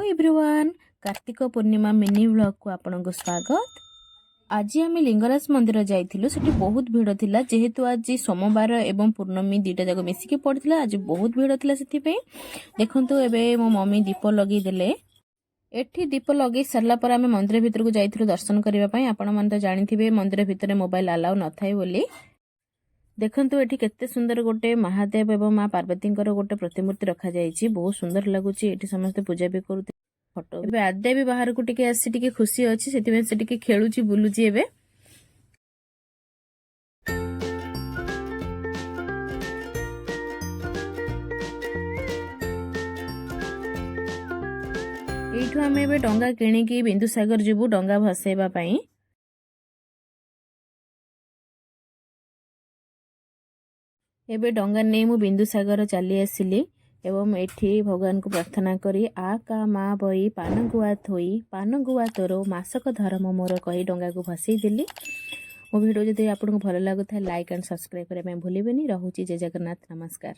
Everyone, Kartik Purnima mini vlog को आपनको स्वागत। आज आम लिंगराज मंदिर जाइथिलु। सेठी बहुत भीड़ थिला जेहेतु आज सोमवार एवं पूर्णमी दुईटा जाक मिसिकी पड़थिला। आज बहुत भीड़ थिला सेठी पे देखंतु एबे मो मम्मी दीप लगी देले। एठी दीप लगे सरला पर आम मंदिर भितर को जाइथिलु दर्शन करबा पई। आपण मन तो जानिथिबे मंदिर भितर मोबाइल अलाउ न थाए बोली। देखंतु एठी केते सुंदर गोटे महादेव एवं माँ पार्वती गोटे प्रतिमूर्ति रखा जाइछि। बहुत सुंदर लगुछि। एठी समस्त पूजा भी करू फोटो। एबे आद्या भी बाहर को टिके आसी टिके खुशी अछि, सेति में से टिके खेलुछि बुलुछि। एबे एठु आमे एबे डंगा किणिकी बिंदुसागर जिबु डंगा भसेबा पई। एबे डंगा नै मु बिंदुसागर चली आसिली एवं एठी भगवान को प्रार्थना करी आ का माँ बई पानगुआ थोई पानगुआ तोरो मासक धर्म मोर कही डंगा को भसई देली। मो वीडियो जदि आपको भल लागुता लाइक एंड सब्सक्राइब करबा भूलिबेनी। रहूची जय जगन्नाथ, नमस्कार।